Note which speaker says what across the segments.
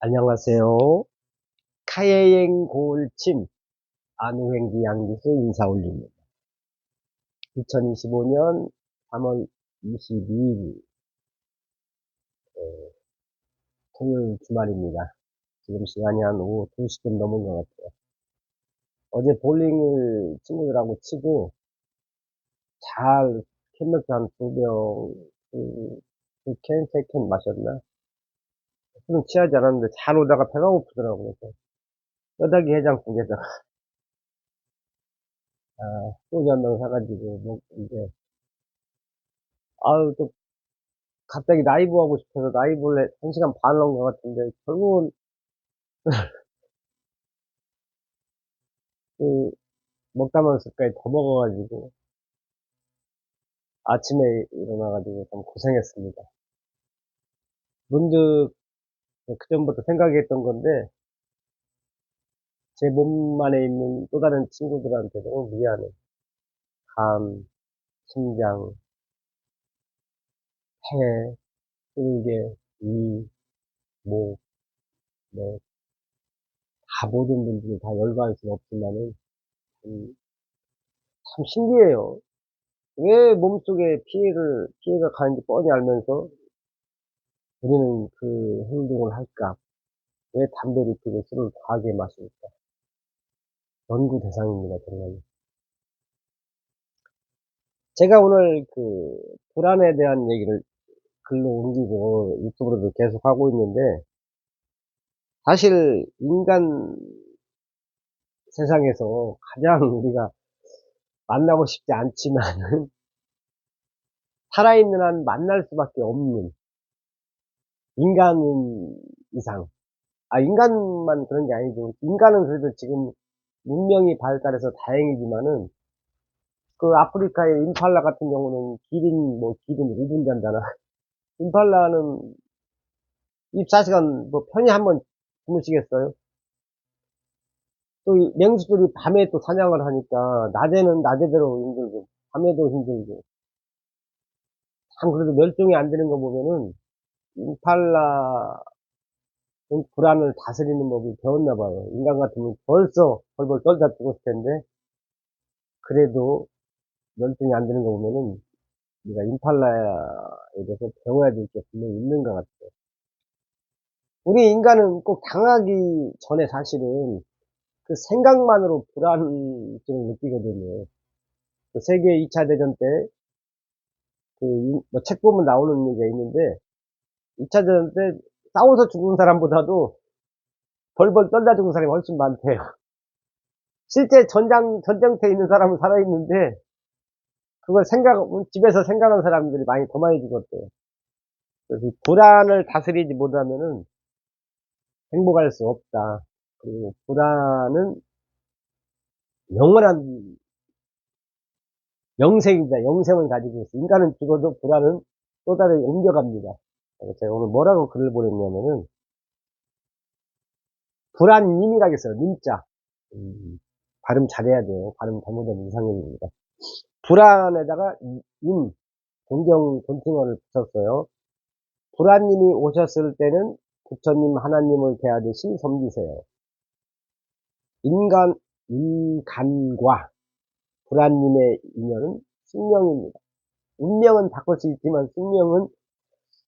Speaker 1: 안녕하세요. 카예행 고을침 안우행기 양기수 인사 올립니다. 2025년 3월 22일 토요일 주말입니다. 지금 시간이 한 오후 2시쯤 넘은 것 같아요. 어제 볼링을 친구들하고 치고 잘 캔맥주 한 2병, 2캔, 3캔 마셨나? 술은 취하지 않았는데 잘 오다가 배가 고프더라고요. 그래서 뼈다귀 해장국에다가 소주 한 병 사가지고 먹는데 아유 또 갑자기 라이브 하고 싶어서 라이브를 1시간 반 한 것 같은데, 결국은, 그, 먹다 습까지 더 먹어가지고, 아침에 일어나가지고 좀 고생했습니다. 문득, 그전부터 생각했던 건데, 제 몸 안에 있는 또 다른 친구들한테 너무 미안해. 간, 심장, 폐, 쓸개, 위, 목, 뭐, 다 모든 분들이 다 열거할 수는 없지만은, 참 신기해요. 왜 몸속에 피해가 가는지 뻔히 알면서, 우리는 그 행동을 할까? 왜 담배를 피우고 술을 과하게 마실까? 연구 대상입니다, 정말. 제가 오늘 불안에 대한 얘기를 글로 옮기고 유튜브로도 계속 하고 있는데, 사실 인간 세상에서 가장 우리가 만나고 싶지 않지만, 살아있는 한 만날 수밖에 없는 인간인 이상. 인간만 그런 게 아니죠. 인간은 그래도 지금 문명이 발달해서 다행이지만은, 아프리카의 임팔라 같은 경우는 기린 5분 잔다나. 임팔라는 24시간 뭐 편히 한번 주무시겠어요? 또 이 맹수들이 밤에 또 사냥을 하니까, 낮에는 낮에대로 힘들고, 밤에도 힘들고. 참, 그래도 멸종이 안 되는 거 보면은, 임팔라는 불안을 다스리는 법이 배웠나 봐요. 인간 같으면 벌써 벌벌 떨다 죽었을 텐데, 그래도 멸종이 안 되는 거 보면은, 우리가 임팔라에 대해서 배워야 될 게 분명히 있는 것 같아요. 우리 인간은 꼭 당하기 전에 사실은 그 생각만으로 불안증을 느끼거든요. 세계 2차 대전 때, 책 보면 나오는 얘기가 있는데, 2차 대전 때 싸워서 죽은 사람보다도 벌벌 떨다 죽은 사람이 훨씬 많대요. 실제 전쟁터에 있는 사람은 살아있는데, 집에서 생각하는 사람들이 더 많이 죽었대요. 그래서 이 불안을 다스리지 못하면은 행복할 수 없다. 그리고 불안은 영원한 영생입니다. 영생을 가지고 있어요. 인간은 죽어도 불안은 또 다른 옮겨갑니다. 그래서 제가 오늘 뭐라고 글을 보냈냐면은, 불안님이라겠어요. 님자. 발음 잘해야 돼요. 발음 잘못하면 이상형입니다. 불안에다가 님, 존칭어를 붙였어요. 불안님이 오셨을 때는 부처님 하나님을 대하듯이 섬기세요. 인간과 불안님의 인연은 숙명입니다. 운명은 바꿀 수 있지만 숙명은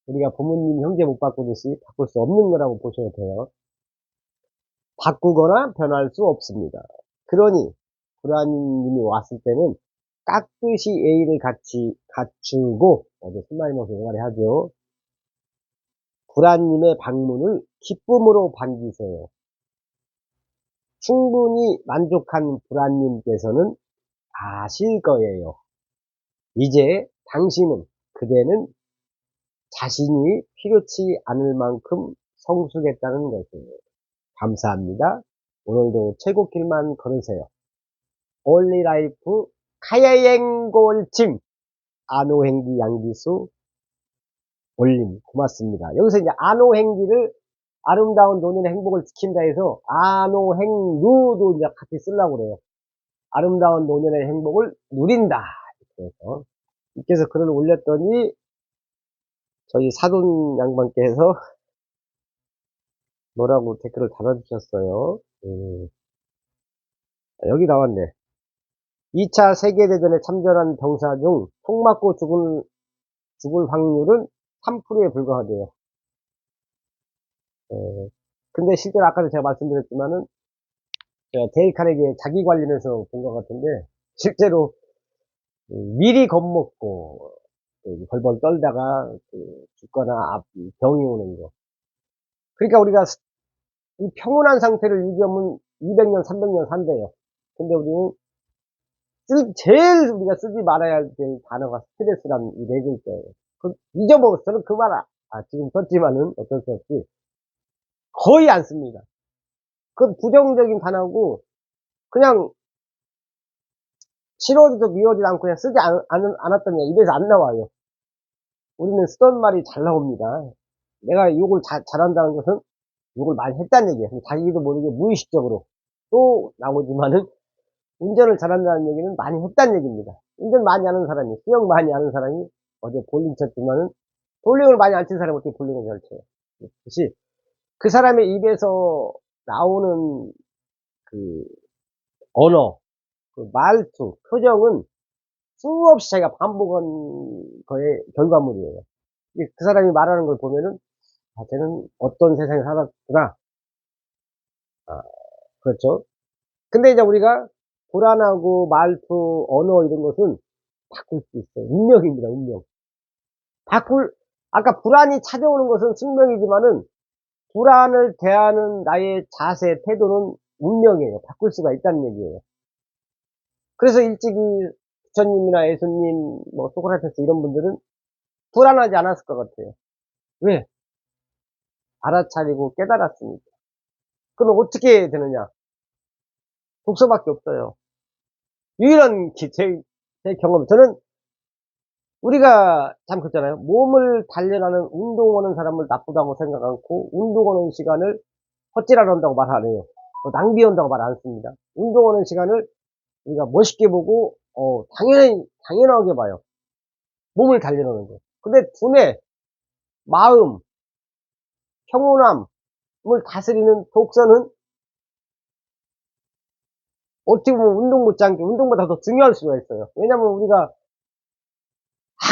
Speaker 1: 우리가 부모님 형제 못 바꾸듯이 바꿀 수 없는 거라고 보셔도 돼요. 바꾸거나 변할 수 없습니다. 그러니 불안님이 왔을 때는 깍듯이 예의를 갖추고, 어제 순마이먹서 말이 하죠. 불안님의 방문을 기쁨으로 반기세요. 충분히 만족한 불안님께서는 아실 거예요. 이제 그대는 자신이 필요치 않을 만큼 성숙했다는 것이에요. 감사합니다. 오늘도 최고길만 걸으세요. 올리라이프 카야행골침 안오행기 양기수 올림. 고맙습니다. 여기서 이제 안오행기를 아름다운 노년의 행복을 지킨다 해서 안오행루도 이제 같이 쓰려고 그래요. 아름다운 노년의 행복을 누린다. 그래서 이께서 글을 올렸더니 저희 사돈 양반께서 뭐라고 댓글을 달아주셨어요. 여기 나왔네. 2차 세계대전에 참전한 병사 중 총 맞고 죽을 확률은 3%에 불과하대요. 예. 근데 실제로 아까도 제가 말씀드렸지만은, 제가 데일 카네기의 자기 관련해서 본 것 같은데, 실제로 미리 겁먹고 벌벌 떨다가 죽거나 병이 오는 거. 그러니까 우리가 이 평온한 상태를 유지하면 200년, 300년 산대요. 근데 우리는 제일 우리가 쓰지 말아야 할 단어가 스트레스라는 이 네 글자예요. 잊어먹었어. 저는 그 말, 지금 썼지만은 어쩔 수 없이 거의 안 씁니다. 그건 부정적인 단어고, 그냥 싫어지도 미워지도 않고 그냥 쓰지 않았더니 입에서 안 나와요. 우리는 쓰던 말이 잘 나옵니다. 내가 욕을 잘한다는 것은 욕을 많이 했다는 얘기예요. 자기도 모르게 무의식적으로 또 나오지만은, 운전을 잘한다는 얘기는 많이 했다는 얘기입니다. 운전 많이 하는 사람이, 수영 많이 하는 사람이, 어제 볼링 쳤지만은 볼링을 많이 안 친 사람이 어떻게 볼링을 잘 쳐요. 그렇듯이 그 사람의 입에서 나오는 그 언어, 그 말투, 표정은 수없이 자기가 반복한 거의 결과물이에요. 그 사람이 말하는 걸 보면은, 쟤는 어떤 세상에 살았구나. 아, 그렇죠. 근데 이제 우리가 불안하고 말투, 언어 이런 것은 바꿀 수 있어요. 운명입니다, 운명. 바꿀, 아까 불안이 찾아오는 것은 숙명이지만은, 불안을 대하는 나의 자세, 태도는 운명이에요. 바꿀 수가 있다는 얘기예요. 그래서 일찍이 부처님이나 예수님, 뭐 소크라테스 이런 분들은 불안하지 않았을 것 같아요. 왜? 알아차리고 깨달았으니까. 그럼 어떻게 되느냐? 독서밖에 없어요. 유일한 제 경험. 저는, 우리가 참 그렇잖아요. 몸을 단련하는 운동하는 사람을 나쁘다고 생각 않고, 운동하는 시간을 헛질하러 한다고 말 안 해요. 낭비한다고 말 안 씁니다. 운동하는 시간을 우리가 멋있게 보고, 당연하게 봐요. 몸을 단련하는 거. 근데 두뇌, 마음, 평온함을 다스리는 독서는 어떻게 보면 운동 못지않게 운동보다 더 중요할 수가 있어요. 왜냐면 우리가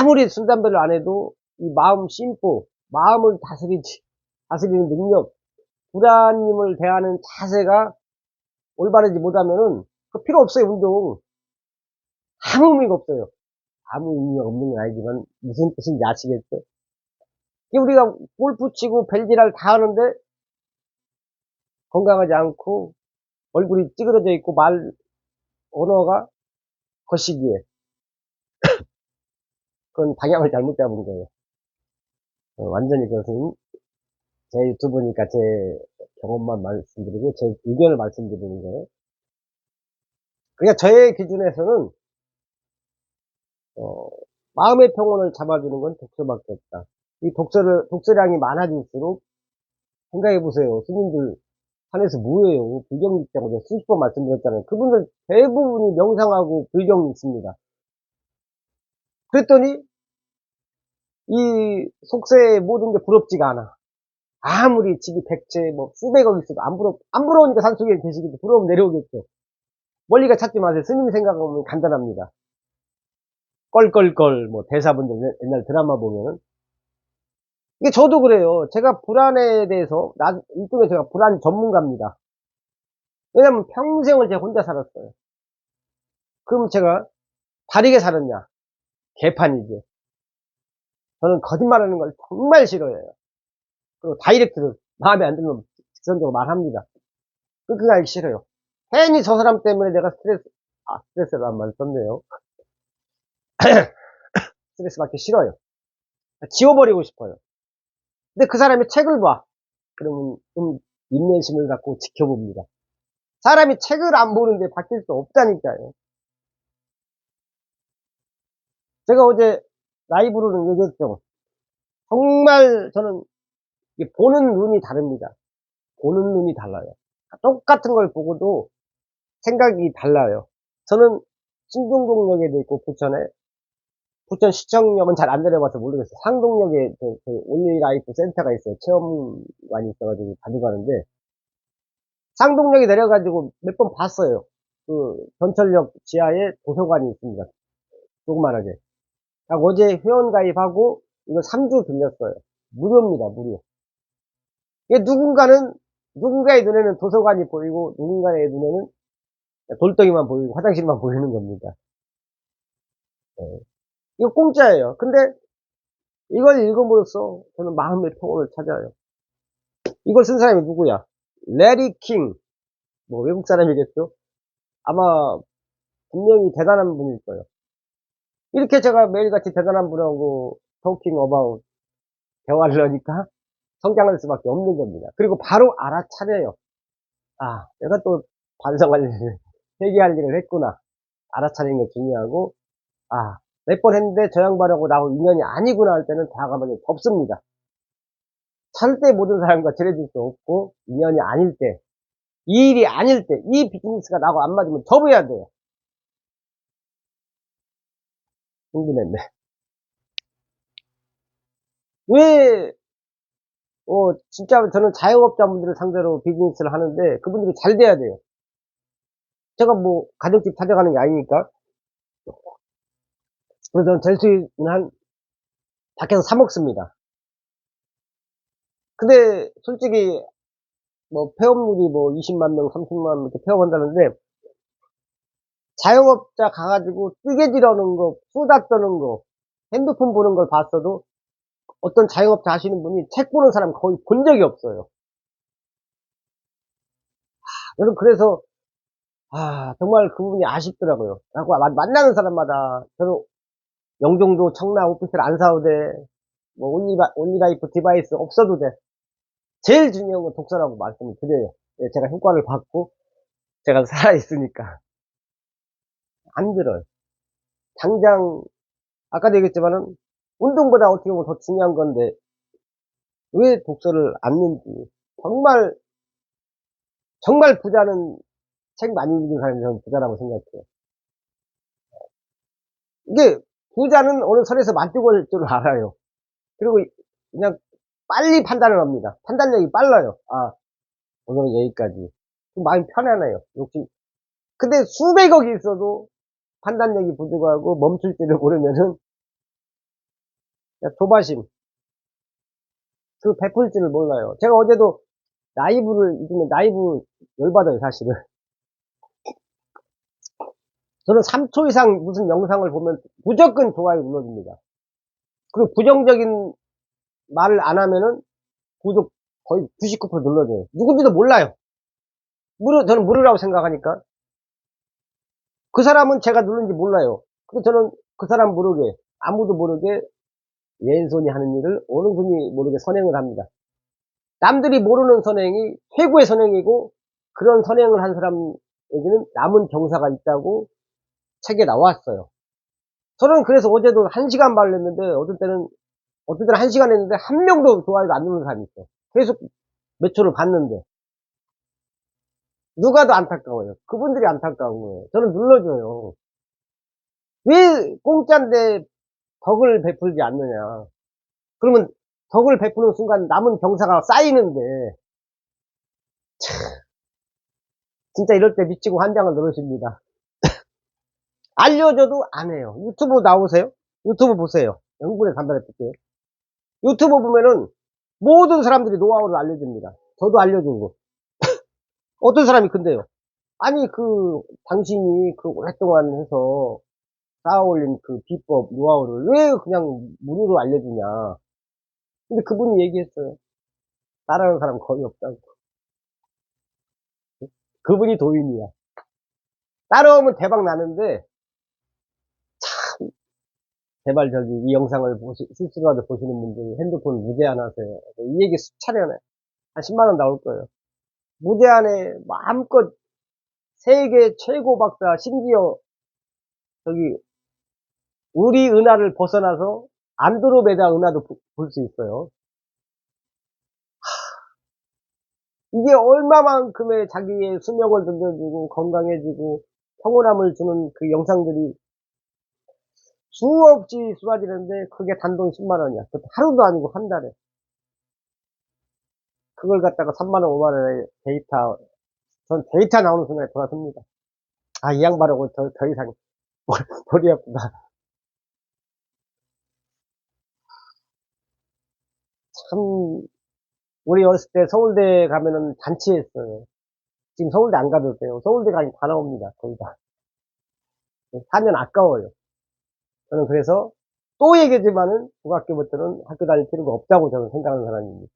Speaker 1: 아무리 술, 담배를 안 해도 이 마음 심보, 마음을 다스리는 능력, 불안님을 대하는 자세가 올바르지 못하면은 그 필요 없어요, 운동. 아무 의미가 없어요. 아무 의미가 없는 건 아니지만 무슨 뜻인지 아시겠죠? 우리가 골프 치고 벨지랄 다 하는데 건강하지 않고 얼굴이 찌그러져 있고 언어가 거시기에, 그건 방향을 잘못 잡은 거예요. 완전히 그것은 제 유튜브니까 제 경험만 말씀드리고 제 의견을 말씀드리는 거예요. 그러니까 저의 기준에서는 어, 마음의 평온을 잡아주는 건 독서밖에 없다. 이 독서량이 많아질수록, 생각해 보세요. 스님들 산에서 뭐예요? 불경 읽자고 제가 수십 번 말씀드렸잖아요. 그분들 대부분이 명상하고 불경 읽습니다. 그랬더니 이 속세의 모든 게 부럽지가 않아. 아무리 집이 100채, 뭐 수백억 있어도 안 부러우니까 산속에 계시겠죠. 부러우면 내려오겠죠. 멀리가 찾지 마세요. 스님 생각하면 간단합니다. 껄껄껄, 뭐 대사분들 옛날 드라마 보면은. 이게 저도 그래요. 제가 불안에 대해서, 일종의 제가 불안 전문가입니다. 왜냐면 평생을 제가 혼자 살았어요. 그럼 제가 다르게 살았냐? 개판이죠. 저는 거짓말하는 걸 정말 싫어해요. 그리고 다이렉트로 마음에 안 들면 직선적으로 말합니다. 끙끙 앓기 싫어요. 괜히 저 사람 때문에 내가 스트레스를 한 말 썼네요. 스트레스 받기 싫어요. 지워버리고 싶어요. 근데 그 사람이 책을 봐. 그러면 좀 인내심을 갖고 지켜봅니다. 사람이 책을 안 보는데 바뀔 수 없다니까요. 제가 어제 라이브로는 얘기했죠. 정말 저는 보는 눈이 다릅니다. 보는 눈이 달라요. 똑같은 걸 보고도 생각이 달라요. 저는 신중동역에도 있고 부천에 부천 시청역은 잘 안 내려봐서 모르겠어요. 상동역에 그 올리라이프 센터가 있어요. 체험관이 있어가지고 자주 가는데, 상동역에 내려가지고 몇 번 봤어요. 그 전철역 지하에 도서관이 있습니다. 조그만하게. 딱 어제 회원가입하고 이거 3주 빌렸어요. 무료입니다, 무료. 이게 누군가의 눈에는 도서관이 보이고, 누군가의 눈에는 돌덩이만 보이고, 화장실만 보이는 겁니다. 예. 이거 공짜예요. 근데 이걸 읽음으로써 저는 마음의 평온을 찾아요. 이걸 쓴 사람이 누구야? 레리 킹. 뭐 외국 사람이겠죠? 아마 분명히 대단한 분일 거예요. 이렇게 제가 매일같이 대단한 분하고 토킹 어바웃 대화를 하니까 성장할 수밖에 없는 겁니다. 그리고 바로 알아차려요. 아, 내가 또 반성할 일을, 회개할 일을 했구나. 알아차리는 게 중요하고, 아, 몇 번 했는데 저 양반하고 나하고 인연이 아니구나 할 때는 과감하게 덮습니다. 절대 모든 사람과 친해질 수 없고, 인연이 아닐 때, 이 일이 아닐 때, 이 비즈니스가 나하고 안 맞으면 접어야 돼요. 흥분했네. 왜, 진짜 저는 자영업자분들을 상대로 비즈니스를 하는데, 그분들이 잘 돼야 돼요. 제가 뭐, 가정집 찾아가는 게 아니니까. 그래서 저는 될 수 있는 한, 밖에서 사먹습니다. 근데, 솔직히, 뭐, 폐업률이 뭐, 20만 명, 30만 명 이렇게 폐업한다는데, 자영업자 가가지고 뜨개질하는 거, 수다 떠는 거, 핸드폰 보는 걸 봤어도, 어떤 자영업자 하시는 분이 책 보는 사람 거의 본 적이 없어요. 저는 그래서, 정말 그분이 아쉽더라고요. 라고 만나는 사람마다, 저는 영종도, 청라, 오피스를 안 사도 돼. 뭐, 온리라이프 디바이스 없어도 돼. 제일 중요한 건 독서라고 말씀을 드려요. 예, 제가 효과를 받고, 제가 살아있으니까. 안 들어요. 당장, 아까도 얘기했지만은, 운동보다 어떻게 보면 더 중요한 건데, 왜 독서를 않는지. 정말, 정말 부자는 책 많이 읽는 사람이 저는 부자라고 생각해요. 이게, 부자는 어느 선에서 만족할 줄 알아요. 그리고 그냥 빨리 판단을 합니다. 판단력이 빨라요. 아, 오늘은 여기까지. 마음이 편안해요. 욕심. 근데 수백억이 있어도 판단력이 부족하고 멈출 줄을 모르면은 그냥 조바심. 그 베풀 줄을 몰라요. 제가 어제도 요즘에 라이브 열받아요, 사실은. 저는 3초 이상 무슨 영상을 보면 무조건 좋아요 눌러줍니다. 그리고 부정적인 말을 안 하면은 구독 거의 99% 눌러줘요. 누군지도 몰라요. 저는 모르라고 생각하니까. 그 사람은 제가 누른지 몰라요. 근데 저는 그 사람 모르게, 아무도 모르게 왼손이 하는 일을 오른손이 모르게 선행을 합니다. 남들이 모르는 선행이 최고의 선행이고, 그런 선행을 한 사람에게는 남은 경사가 있다고 책에 나왔어요. 저는 그래서 어제도 1시간 말을 했는데, 어떤 때는 1시간 했는데, 한 명도 좋아요를 안 누르는 사람이 있어요. 계속 몇 초를 봤는데. 누가 더 안타까워요. 그분들이 안타까운 거예요. 저는 눌러줘요. 왜 공짜인데 덕을 베풀지 않느냐. 그러면 덕을 베푸는 순간 남은 경사가 쌓이는데, 진짜 이럴 때 미치고 환장을 누르십니다. 알려줘도 안 해요. 유튜브 나오세요? 유튜브 보세요. 흥분의 담배를 필게요. 유튜브 보면은 모든 사람들이 노하우를 알려줍니다. 저도 알려주고. 어떤 사람이 근데요. 아니, 당신이 오랫동안 해서 쌓아올린 그 비법, 노하우를 왜 그냥 무료로 알려주냐. 근데 그분이 얘기했어요. 따라하는 사람 거의 없다고. 그분이 도인이야. 따라오면 대박 나는데, 제발 이 영상을 실수라도 보시는 분들이 핸드폰 무제한하세요. 이 얘기 수차례 한 10만원 나올 거예요. 무제한에 마음껏 세계 최고 박사, 심지어 저기 우리 은하를 벗어나서 안드로메다 은하도 볼 수 있어요. 이게 얼마만큼의 자기의 수명을 늘려주고 건강해지고 평온함을 주는 그 영상들이 수없이 쏟아지는데 그게 단돈 10만원이야. 그것도 하루도 아니고 한 달에. 그걸 갖다가 3만원, 5만원에 데이터, 전 데이터 나오는 순간에 돌아섭니다. 아, 이 양반하고 더 이상 머리 아프다. 참, 우리 어렸을 때 서울대 가면은 잔치했어요. 지금 서울대 안 가도 돼요. 서울대 가니 다 나옵니다. 거의 다. 4년 아까워요. 저는 그래서 또 얘기지만은 중학교부터는 학교 다닐 필요가 없다고 저는 생각하는 사람입니다.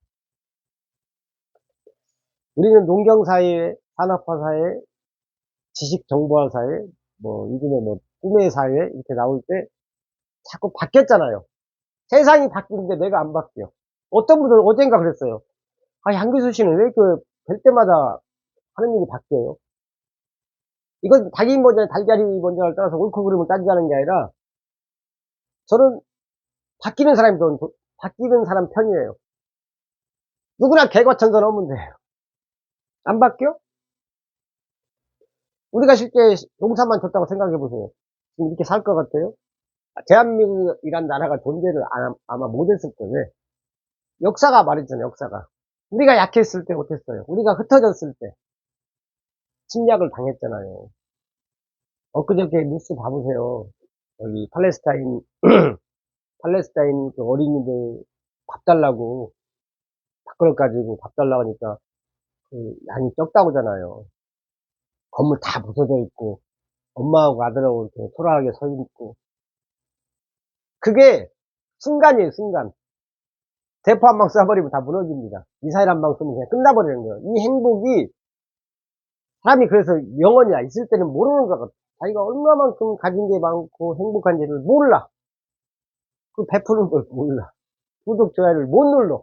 Speaker 1: 우리는 농경사회, 산업화사회, 지식정보화사회, 뭐 요즘에 뭐 꿈의 사회 이렇게 나올 때 자꾸 바뀌었잖아요. 세상이 바뀌는데 내가 안 바뀌어. 어떤 분들은 어젠가 그랬어요. 아, 양교수 씨는 왜 뵐 때마다 하는 일이 바뀌어요? 이건 닭이 먼저, 달걀이 먼저를 따라서 옳고 그름을 따지자는 게 아니라 저는 바뀌는 사람이 더 바뀌는 사람 편이에요. 누구나 개과천선 하면 돼요. 안 바뀌어? 우리가 실제 농사만 줬다고 생각해 보세요. 지금 이렇게 살 것 같아요? 대한민국이란 나라가 존재를 아마 못했을 거예요. 역사가 말했잖아요, 역사가. 우리가 약했을 때 못했어요. 우리가 흩어졌을 때 침략을 당했잖아요. 엊그저께 뉴스 봐보세요. 여기 팔레스타인 그 어린이들 밥 달라고, 밥그릇 가지고 밥 달라고 하니까 그 양이 적다고잖아요. 건물 다 부서져 있고, 엄마하고 아들하고 이렇게 초라하게 서 있고. 그게 순간이에요, 순간. 대포 한 방 쏴버리면 다 무너집니다. 미사일 한 방 쏘면 그냥 끝나버리는 거예요. 이 행복이, 사람이 그래서 영원이야. 있을 때는 모르는 것 같아. 자기가 얼마만큼 가진 게 많고 행복한지를 몰라. 그 베푸는 걸 몰라. 구독, 좋아요를 못 눌러.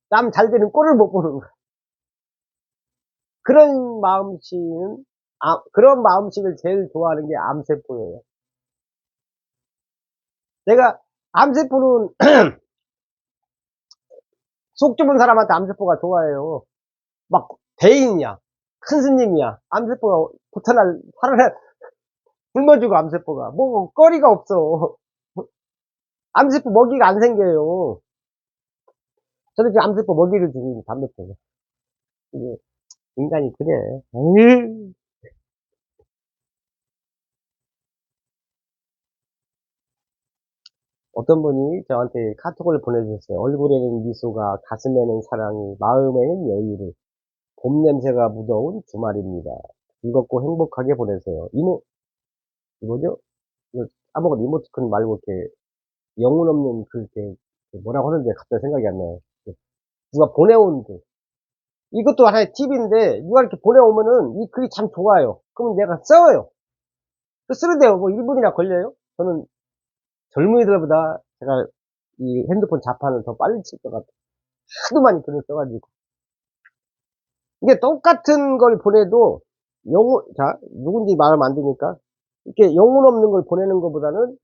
Speaker 1: 남 잘 되는 꼴을 못 보는 거야. 그런 마음씨는, 그런 마음씨를 제일 좋아하는 게 암세포예요. 내가, 암세포는 속 좁은 사람한테 암세포가 좋아해요. 막, 대인이야. 큰 스님이야. 암세포가 살아날, 굶어주고 암세포가. 뭐, 거리가 없어. 암세포 먹이가 안 생겨요. 저는 지금 암세포 먹이를 주고 담배 피고. 이게, 인간이 그래. 어떤 분이 저한테 카톡을 보내주셨어요. 얼굴에는 미소가, 가슴에는 사랑이, 마음에는 여유를. 봄 냄새가 묻어온 주말입니다. 즐겁고 행복하게 보내세요. 이거죠? 이거 아무것도 이모티콘 말고 이렇게 영혼 없는 그렇게 뭐라고 하는데 갑자기 생각이 안 나요. 누가 보내온 글. 이것도 하나의 팁인데 누가 이렇게 보내오면은 이 글이 참 좋아요. 그러면 내가 써요. 쓰는데요. 뭐 1분이나 걸려요? 저는 젊은이들보다 제가 이 핸드폰 자판을 더 빨리 칠 것 같아요. 하도 많이 글을 써가지고. 이게 똑같은 걸 보내도 자, 누군지 말하면 안 되니까. 이렇게 영혼 없는 걸 보내는 것보다는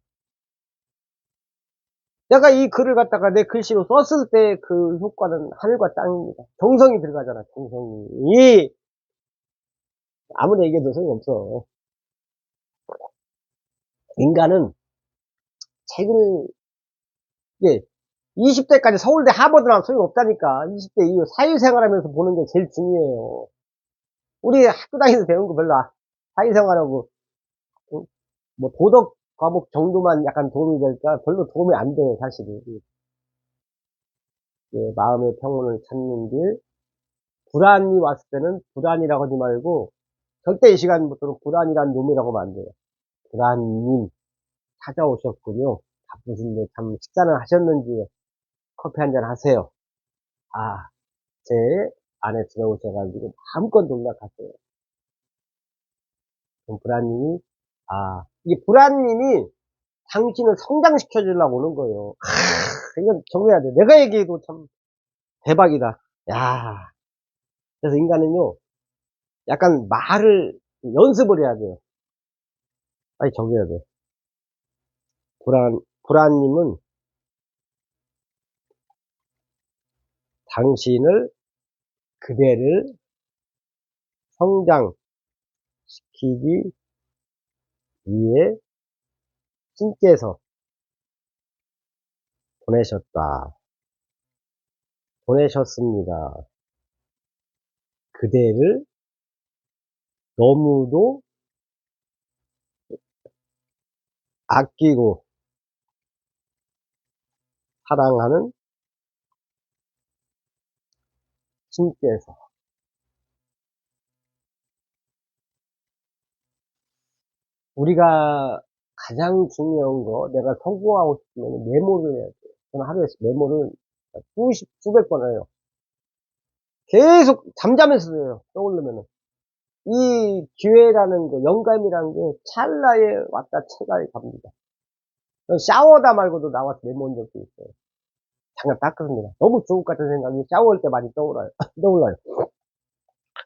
Speaker 1: 내가 이 글을 갖다가 내 글씨로 썼을 때 그 효과는 하늘과 땅입니다. 정성이 들어가잖아, 정성이. 아무리 얘기해도 소용없어. 인간은 책을, 이게 20대까지 서울대 하버드 나면 소용없다니까. 20대 이후 사회생활 하면서 보는 게 제일 중요해요. 우리 학교 다니면서 배운 거 별로, 사회생활하고, 어? 뭐 도덕 과목 정도만 약간 도움이 될까? 별로 도움이 안 돼요, 사실은. 예, 마음의 평온을 찾는 길. 불안이 왔을 때는 불안이라고 하지 말고, 절대 이 시간부터는 불안이란 놈이라고 하면 안 돼요. 불안님, 찾아오셨군요. 바쁘신데 참 식사는 하셨는지 커피 한잔 하세요. 아, 제 안에 들어오셔가지고 마음껏 놀라가세요. 그럼 불안님이, 이게 불안님이 당신을 성장시켜 주려고 오는 거예요. 이건 정해야 돼. 내가 얘기해도 참 대박이다. 야, 그래서 인간은요, 약간 말을 연습을 해야 돼요. 아니, 적어야 돼. 불안님은 당신을, 그대를 성장시키기 위해 신께서 보내셨다. 보내셨습니다. 그대를 너무도 아끼고 사랑하는 신께서. 우리가 가장 중요한 거, 내가 성공하고 싶으면 메모를 해야 돼. 저는 하루에 메모를 수백 번 해요. 계속 잠자면서 해요. 떠오르면은. 이 기회라는 거, 영감이라는 게 찰나에 왔다 찰나에 갑니다. 샤워다 말고도 나와서 메모한 적도 있어요. 잠깐 닦습니다. 너무 주옥 같은 생각이 샤워할 때 많이 떠올라요. 떠올라요.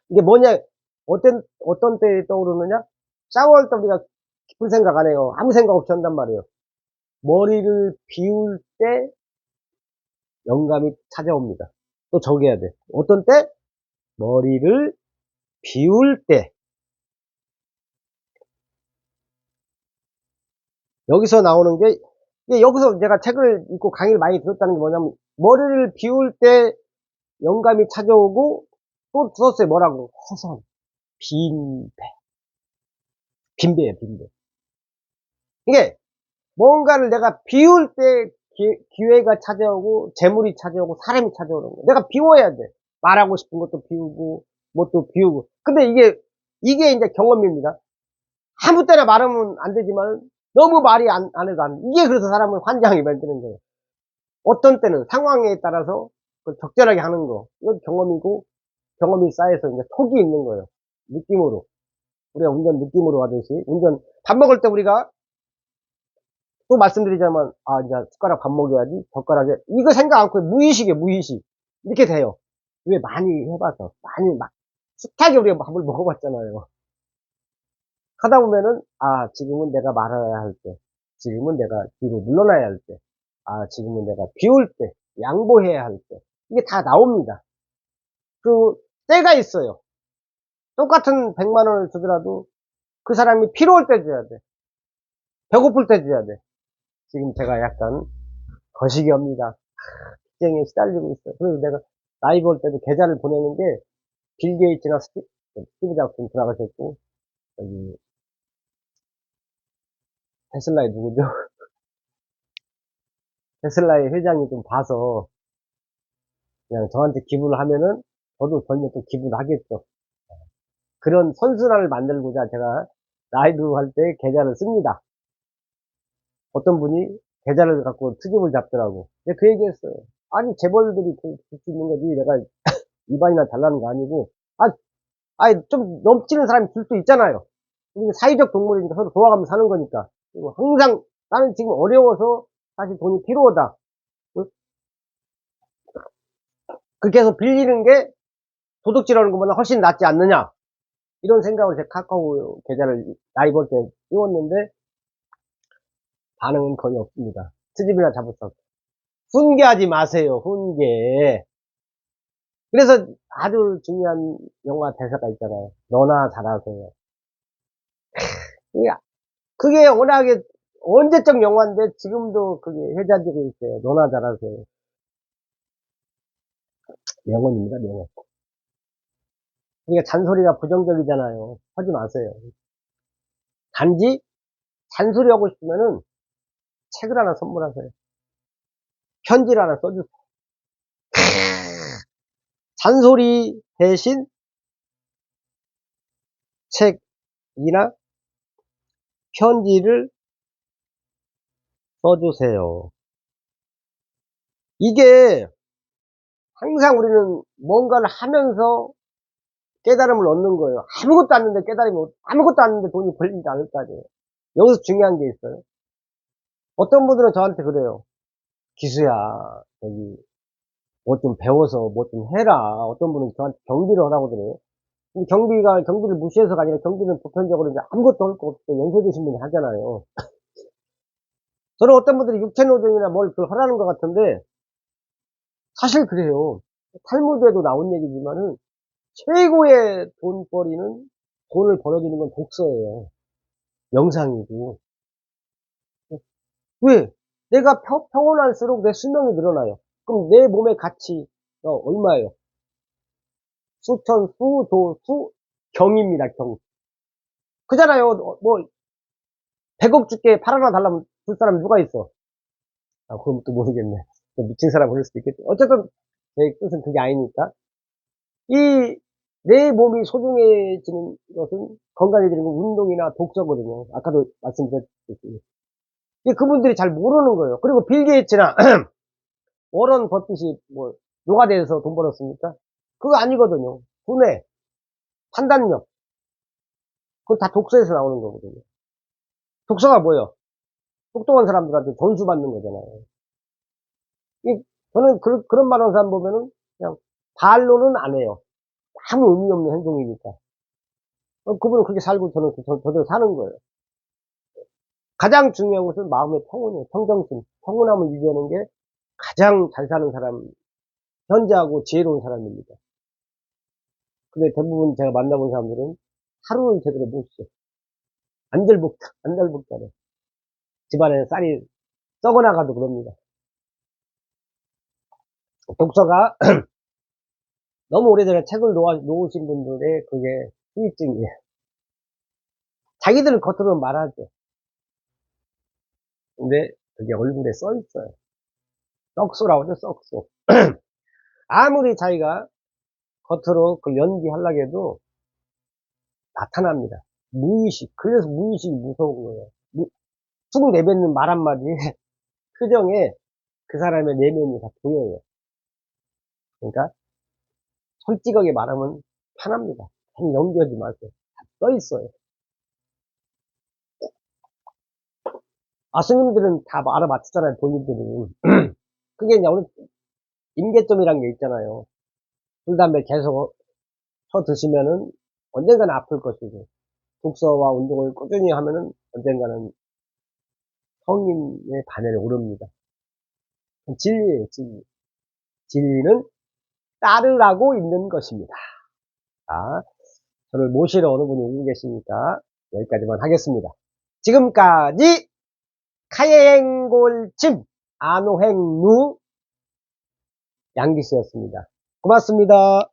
Speaker 1: 이게 뭐냐, 어떤 때에 떠오르느냐? 샤워할 때 우리가 깊은 생각 안 해요. 아무 생각 없이 한단 말이에요. 머리를 비울 때 영감이 찾아옵니다. 또 적어야 돼. 어떤 때? 머리를 비울 때. 여기서 나오는 게, 여기서 제가 책을 읽고 강의를 많이 들었다는 게 뭐냐면, 머리를 비울 때 영감이 찾아오고, 또 썼어요. 뭐라고? 허선, 빈배. 빈배예요, 빈배. 이게, 뭔가를 내가 비울 때 기회가 찾아오고, 재물이 찾아오고, 사람이 찾아오는 거야. 내가 비워야 돼. 말하고 싶은 것도 비우고, 뭣도 비우고. 근데 이게 이제 경험입니다. 아무 때나 말하면 안 되지만, 너무 말이 안 해도 안 돼. 이게 그래서 사람을 환장하게 만드는 거예요. 어떤 때는 상황에 따라서 적절하게 하는 거. 이건 경험이고, 경험이 쌓여서 이제 톡이 있는 거예요. 느낌으로. 우리가 운전 느낌으로 하듯이. 밥 먹을 때 우리가 또 말씀드리자면, 이제 숟가락 밥 먹여야지, 젓가락에. 이거 생각 않고 무의식이에요, 무의식. 이렇게 돼요. 왜 많이 해봐서. 많이 막, 숱하게 우리가 밥을 먹어봤잖아요. 하다 보면은, 지금은 내가 말아야 할 때. 지금은 내가 뒤로 물러나야 할 때. 지금은 내가 비울 때. 양보해야 할 때. 이게 다 나옵니다. 그, 때가 있어요. 똑같은 100만 원을 주더라도 그 사람이 필요할 때 줘야 돼. 배고플 때 줘야 돼. 지금 제가 약간 거시기합니다. 빚쟁이에 시달리고 있어요. 그래서 내가 나이 볼 때도 계좌를 보내는 게 빌 게이츠나 스티브 잡슨 돌아가셨고, 여기 테슬라의 누구죠? 테슬라의 회장이 좀 봐서 그냥 저한테 기부를 하면은 저도 전혀 또 기부를 하겠죠. 그런 선순환을 만들고자 제가 라이브 할 때 계좌를 씁니다. 어떤 분이 계좌를 갖고 트집을 잡더라고. 근데 그 얘기 했어요. 아니, 재벌들이 줄 수 있는 거지. 내가 일반이나 달라는 거 아니고. 좀 넘치는 사람이 줄 수 있잖아요. 우리는 사회적 동물이니까 서로 도와가면서 사는 거니까. 그리고 항상 나는 지금 어려워서 사실 돈이 필요하다. 응? 그렇게 해서 빌리는 게 도둑질하는 것보다 훨씬 낫지 않느냐. 이런 생각으로 제 카카오 계좌를 라이브 할 때 띄웠는데 반응은 거의 없습니다. 트집이나 잡았어. 훈계하지 마세요, 훈계. 그래서 아주 중요한 영화 대사가 있잖아요. 너나 잘하세요. 그게 워낙에 언제적 영화인데 지금도 그게 회자되고 있어요. 너나 잘하세요. 명언입니다, 명언. 그러니까 잔소리가 부정적이잖아요. 하지 마세요. 단지 잔소리하고 싶으면은 책을 하나 선물하세요. 편지를 하나 써주세요. 잔소리 대신 책이나 편지를 써주세요. 이게 항상 우리는 뭔가를 하면서 깨달음을 얻는 거예요. 아무것도 안 했는데 아무것도 안 했는데 돈이 벌리지 않을 거 아니에요. 여기서 중요한 게 있어요. 어떤 분들은 저한테 그래요. 기수야, 저기, 뭐 좀 배워서 뭐 좀 해라. 어떤 분은 저한테 경비를 하라고 그래요. 근데 경비를 무시해서가 아니라 경비는 보편적으로 이제 아무것도 할 거 없을 때 연세드신 분이 하잖아요. 저는 어떤 분들이 육체노동이나 뭘 그걸 하라는 것 같은데, 사실 그래요. 탈무드에도 나온 얘기지만은, 최고의 돈벌이는, 돈을 벌어주는 건 독서예요. 명상이고. 왜? 내가 평온할수록 내 수명이 늘어나요. 그럼 내 몸의 가치, 얼마예요? 수천, 수, 도, 수, 경입니다, 경. 그잖아요. 뭐, 100억 줄게, 팔 하나 달라면 줄 사람 누가 있어? 아, 그럼 또 모르겠네. 또 미친 사람 그럴 수도 있겠지. 어쨌든, 제 뜻은 그게 아니니까. 이, 내 몸이 소중해지는 것은, 건강해지는 건 운동이나 독서거든요. 아까도 말씀드렸듯이. 이 그분들이 잘 모르는 거예요. 그리고 빌 게이츠나, 워런 버핏이 뭐, 노가다에서 돈 벌었습니까? 그거 아니거든요. 두뇌, 판단력. 그건 다 독서에서 나오는 거거든요. 독서가 뭐예요? 똑똑한 사람들한테 전수 받는 거잖아요. 저는 그런 말 하는 사람 보면은 그냥 발로는 안 해요. 아무 의미 없는 행동이니까. 그분은 그렇게 살고 저는 저대로 사는 거예요. 가장 중요한 것은 마음의 평온이에요. 평정심. 평온함을 유지하는 게 가장 잘 사는 사람, 현재하고 지혜로운 사람입니다. 근데 대부분 제가 만나본 사람들은 하루를 제대로 못 쉬어. 안절복달해. 집안에 쌀이 썩어나가도 그럽니다. 독서가 너무 오래전에 책을 놓으신 분들의 그게 후유증이에요. 자기들은 겉으로는 말하죠. 근데 그게 얼굴에 써 있어요. 썩소라고 하죠, 썩소. 아무리 자기가 겉으로 그 연기하려고 해도 나타납니다. 무의식. 그래서 무의식이 무서운 거예요. 툭 내뱉는 말 한마디, 표정에 그 사람의 내면이 다 보여요. 그러니까 솔직하게 말하면 편합니다. 괜히 연기하지 마세요. 다 써 있어요. 스님들은 다 알아맞히잖아요, 본인들은. 그게 이제 어느 임계점이란 게 있잖아요. 술, 담배 계속 드시면은 언젠가는 아플 것이고, 독서와 운동을 꾸준히 하면은 언젠가는 성인의 반열에 오릅니다. 진리예요, 진리. 진리는 따르라고 있는 것입니다. 자, 저를 모시러 어느 분이 오고 계시니까 여기까지만 하겠습니다. 지금까지 카예행골침 안호행루 양기씨였습니다. 고맙습니다.